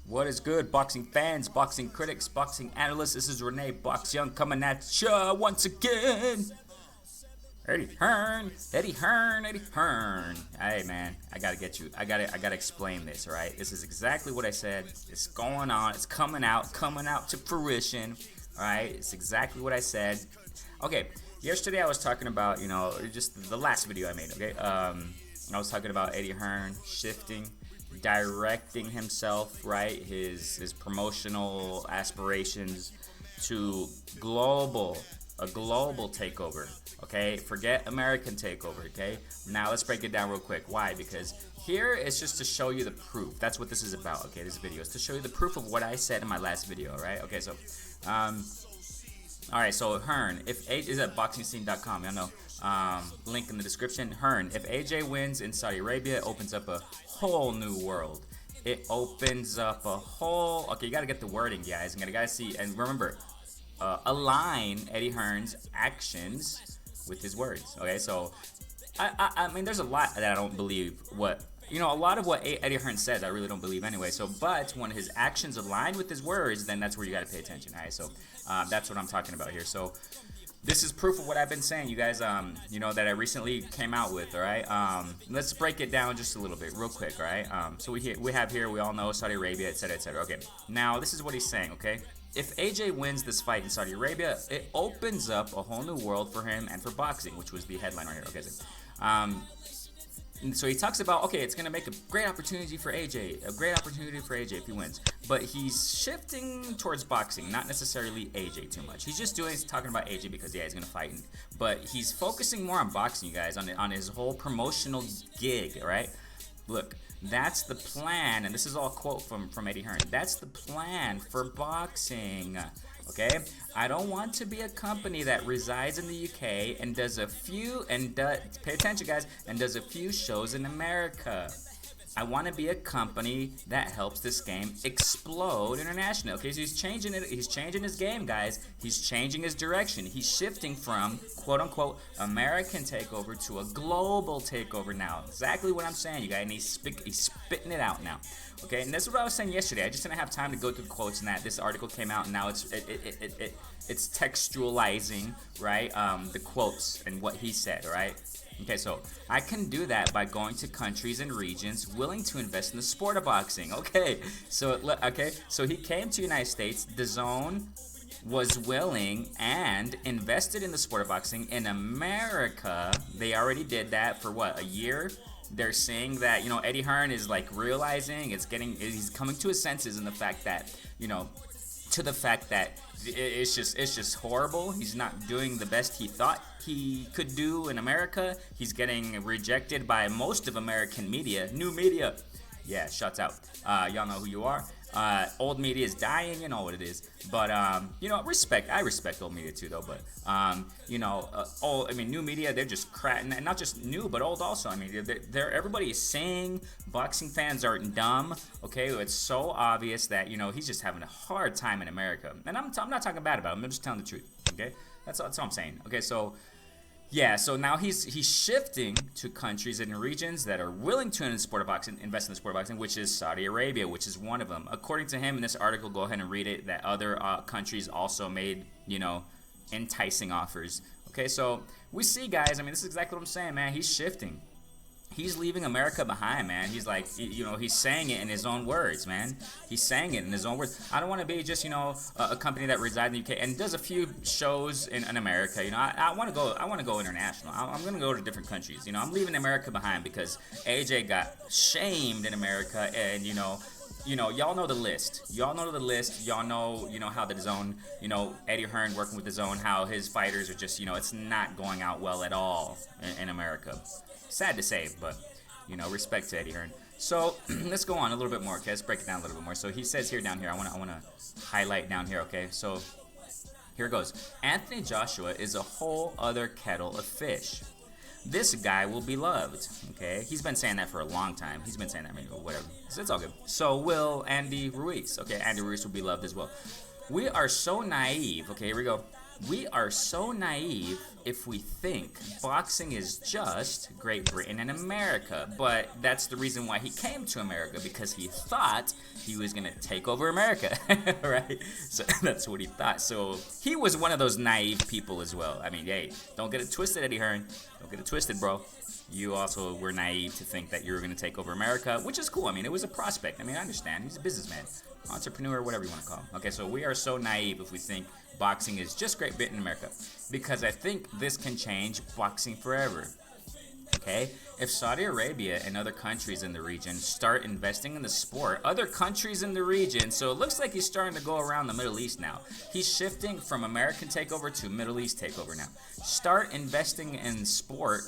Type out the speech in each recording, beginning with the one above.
What is good, boxing fans, boxing critics, boxing analysts? This is Renee Box Young coming at ya once again. Eddie Hearn, Eddie Hearn, Eddie Hearn. Hey man, I gotta get you. I gotta explain this. All right, this is exactly what I said. It's going on. It's coming out to fruition. All right, it's exactly what I said. Okay, yesterday I was talking about just the last video I made. Okay, I was talking about Eddie Hearn shifting, directing himself, right, his promotional aspirations to a global takeover. Okay, forget American takeover. Okay, now let's break it down real quick. Why? Because here it's just to show you the proof. That's what this is about. Okay, this video is to show you the proof of what I said in my last video. Right? Okay, so all right, so Hearn, if AJ is at boxingscene.com, y'all know, link in the description. Hearn, if AJ wins in Saudi Arabia, it opens up a whole new world. It opens up a whole. Okay, you gotta get the wording, guys. You gotta see, and remember, align Eddie Hearn's actions with his words. Okay, so I mean, there's a lot that I don't believe. A lot of what Eddie Hearn says, I really don't believe anyway. So, but when his actions align with his words, then that's where you got to pay attention. All right, so that's what I'm talking about here. So, this is proof of what I've been saying, you guys. That I recently came out with. All right, let's break it down just a little bit, real quick. All right, so we have here, we all know Saudi Arabia, etc., etc. Okay, now this is what he's saying. Okay. If AJ wins this fight in Saudi Arabia, it opens up a whole new world for him and for boxing, which was the headline right here. Okay, so he talks about, okay, it's going to make a great opportunity for AJ, if he wins. But he's shifting towards boxing, not necessarily AJ too much. He's talking about AJ because, yeah, he's going to fight. But he's focusing more on boxing, you guys, on his whole promotional gig, right? Look, that's the plan, and this is all a quote from Eddie Hearn. That's the plan for boxing. Okay, I don't want to be a company that resides in the UK and does a few pay attention, guys, and does a few shows in America. I want to be a company that helps this game explode internationally. Okay, so he's changing it. He's changing his game, guys. He's changing his direction. He's shifting from quote-unquote American takeover to a global takeover now. Exactly what I'm saying, you guys. And he's spitting it out now. Okay, and that's what I was saying yesterday. I just didn't have time to go through the quotes and that. This article came out, and now it's textualizing, right? The quotes and what he said, right? Okay, so I can do that by going to countries and regions willing to invest in the sport of boxing. Okay, so he came to the United States. DAZN was willing and invested in the sport of boxing in America. They already did that for what, a year? They're saying that Eddie Hearn is like realizing he's coming to his senses in the fact that it's just horrible. He's not doing the best he thought he could do in America. He's getting rejected by most of American media. New media. Yeah, shuts out. Y'all know who you are. Old media is dying, you know what it is. But I respect old media too, though. But new media, they're just crap, and not just new, but old also. I mean, everybody is saying boxing fans aren't dumb. Okay, it's so obvious that he's just having a hard time in America, and I'm not talking bad about him. I'm just telling the truth. Okay, that's all I'm saying. Okay, so. Yeah, so now he's shifting to countries and regions that are willing to invest in the sport of boxing, which is Saudi Arabia, which is one of them. According to him in this article, go ahead and read it, that other countries also made, enticing offers. Okay, so we see, guys, I mean, this is exactly what I'm saying, man. He's shifting. He's leaving America behind, man. He's like, he's saying it in his own words, man. He's saying it in his own words. I don't want to be just, a company that resides in the UK and does a few shows in America. I want to go international. I'm going to go to different countries. I'm leaving America behind because AJ got shamed in America, and y'all know the list. Y'all know how the DAZN, Eddie Hearn working with the DAZN, how his fighters are just, it's not going out well at all in America. Sad to say, but respect to Eddie Hearn. So let's go on a little bit more. Okay, let's break it down a little bit more. So he says here down here, I want to highlight down here. Okay, so here it goes. Anthony Joshua is a whole other kettle of fish. This guy will be loved. Okay, he's been saying that for a long time. He's been saying that, maybe, whatever. So it's all good. So will Andy Ruiz. Okay, Andy Ruiz will be loved as well. We are so naive. Okay, here we go. We are so naive if we think boxing is just Great Britain and America. But that's the reason why he came to America, because he thought he was going to take over America, right? So that's what he thought. So he was one of those naive people as well. I mean, hey, don't get it twisted, Eddie Hearn. Don't get it twisted, bro. You also were naive to think that you were going to take over America, which is cool. I mean, it was a prospect. I mean, I understand. He's a businessman, entrepreneur, whatever you want to call him. Okay, so we are so naive if we think boxing is just Great Britain and America, because I think this can change boxing forever. Okay, if Saudi Arabia and other countries in the region start investing in the sport, other countries in the region, so it looks like he's starting to go around the Middle East now. He's shifting from American takeover to Middle East takeover now. Start investing in sport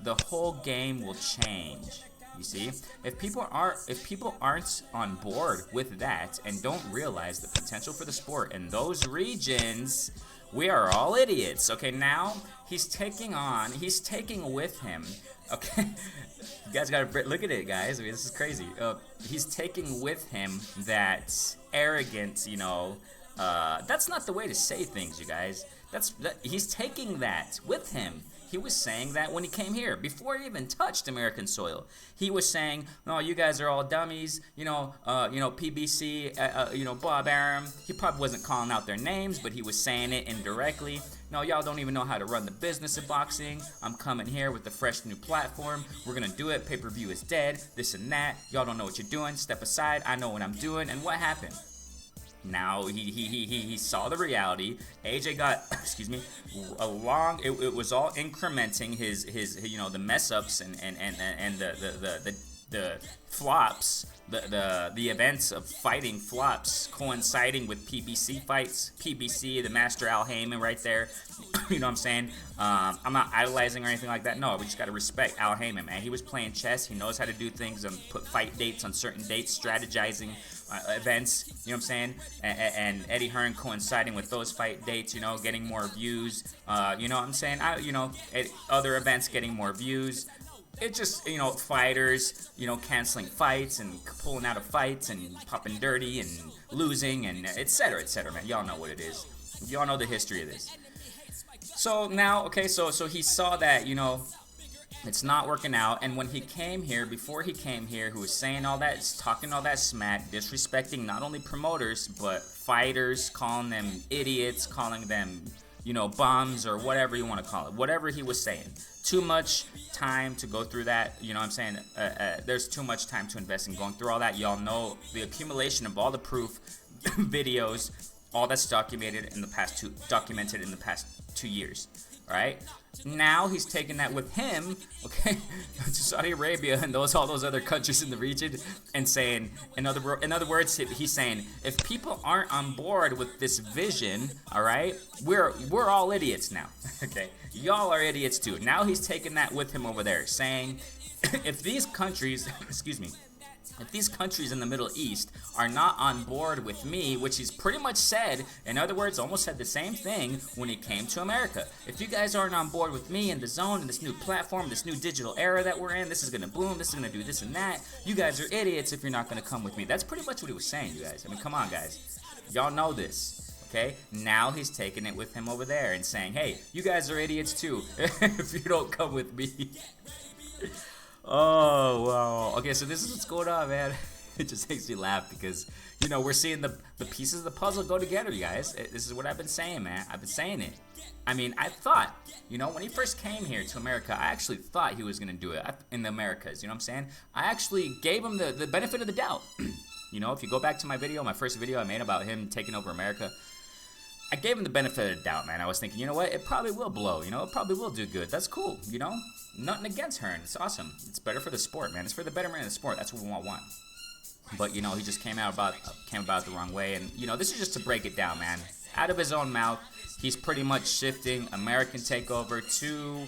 the whole game will change. You see, if people aren't on board with that and don't realize the potential for the sport in those regions, we are all idiots. Okay, now he's taking with him. Okay, you guys gotta look at it, guys. I mean, this is crazy. He's taking with him that arrogance. That's not the way to say things, you guys. He's taking that with him. He was saying that when he came here, before he even touched American soil. He was saying, "No, you guys are all dummies." PBC, Bob Arum. He probably wasn't calling out their names, but he was saying it indirectly. No, y'all don't even know how to run the business of boxing. I'm coming here with a fresh new platform. We're gonna do it. Pay-per-view is dead. This and that. Y'all don't know what you're doing. Step aside. I know what I'm doing. And what happened? Now he saw the reality. AJ got, it was all incrementing his the mess ups and the flops, the events of fighting flops coinciding with PBC fights. PBC, the master Al Heyman right there. You know what I'm saying? I'm not idolizing or anything like that. No, we just got to respect Al Heyman, man. He was playing chess. He knows how to do things and put fight dates on certain dates, strategizing events. You know what I'm saying? And Eddie Hearn coinciding with those fight dates, getting more views. You know what I'm saying? Other events getting more views. It just, fighters, canceling fights and pulling out of fights and popping dirty and losing and et cetera, man. Y'all know what it is. Y'all know the history of this. So now, okay, so he saw that, it's not working out. And when he came here, before he came here, he was saying all that, talking all that smack, disrespecting not only promoters, but fighters, calling them idiots, calling them, bums or whatever you want to call it. Whatever he was saying. Too much time to go through that. You know what I'm saying? There's too much time to invest in going through all that. Y'all know the accumulation of all the proof, videos, all that's documented in the past 2 years. All right. Now he's taking that with him, okay, to Saudi Arabia and all those other countries in the region, and saying, in other words, he's saying, if people aren't on board with this vision, all right, we're all idiots now, okay. Y'all are idiots too. Now he's taking that with him over there, saying, if these countries, if these countries in the Middle East are not on board with me, which he's pretty much said, in other words, almost said the same thing when he came to America. If you guys aren't on board with me and the zone and this new platform, this new digital era that we're in, this is going to boom, this is going to do this and that, you guys are idiots if you're not going to come with me. That's pretty much what he was saying, you guys. I mean, come on, guys. Y'all know this. Okay? Now he's taking it with him over there and saying, hey, you guys are idiots too if you don't come with me. Oh, wow. Okay, so this is what's going on, man. It just makes me laugh because, we're seeing the pieces of the puzzle go together, you guys. This is what I've been saying, man. I've been saying it. I mean, I thought, when he first came here to America, I actually thought he was going to do it in the Americas. You know what I'm saying? I actually gave him the benefit of the doubt. If you go back to my first video I made about him taking over America, I gave him the benefit of the doubt, man. I was thinking, you know what? It probably will blow. It probably will do good. That's cool, Nothing against Hearn. It's awesome. It's better for the sport, man. It's for the betterment of the sport. That's what we want. But, he just came about it the wrong way. And, this is just to break it down, man. Out of his own mouth, he's pretty much shifting American takeover to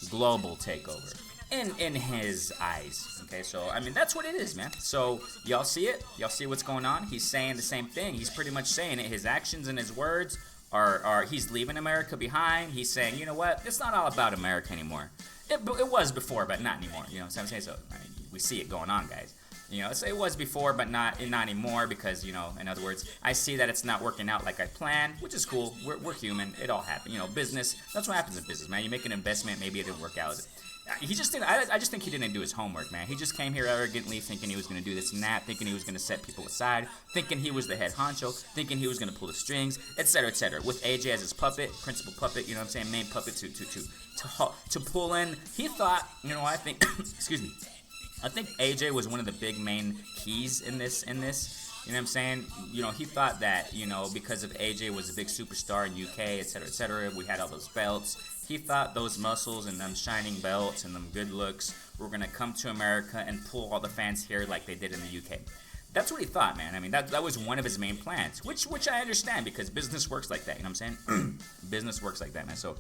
global takeover. In his eyes. Okay, so, I mean, that's what it is, man. So, y'all see it? Y'all see what's going on? He's saying the same thing. He's pretty much saying it. His actions and his words are he's leaving America behind. He's saying, you know what? It's not all about America anymore. It was before, but not anymore. You know what I'm saying? So, I mean, we see it going on, guys. So it was before, but not anymore because, in other words, I see that it's not working out like I planned, which is cool. We're human. It all happens. Business, that's what happens in business, man. You make an investment, maybe it didn't work out. He just didn't. I just think he didn't do his homework, man. He just came here arrogantly, thinking he was going to do this and that, thinking he was going to set people aside, thinking he was the head honcho, thinking he was going to pull the strings, etc., etc. With AJ as his puppet, principal puppet, main puppet to pull in. He thought, I think, excuse me, I think AJ was one of the big main keys in this. You know what I'm saying? He thought that, because of AJ was a big superstar in UK, etc., we had all those belts. He thought those muscles and them shining belts and them good looks were going to come to America and pull all the fans here like they did in the UK. That's what he thought, man. I mean, that was one of his main plans, which I understand because business works like that. You know what I'm saying? Business works like that, man. So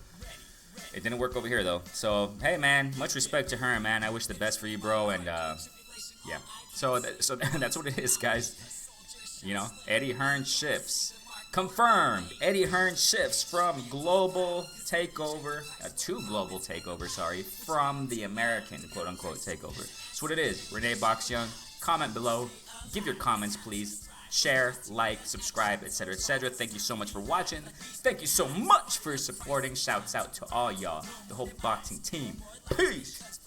it didn't work over here, though. So, hey, man, much respect to Hearn, man. I wish the best for you, bro. And, yeah. So that's what it is, guys. Eddie Hearn shifts. Confirmed. Eddie Hearn shifts from global takeover to global takeover, from the American quote-unquote takeover. That's what it is. Renee Box Young. Comment below. Give your comments, please. Share, like, subscribe, etc., etc. Thank you so much for watching. Thank you so much for supporting. Shouts out to all y'all, the whole boxing team. Peace.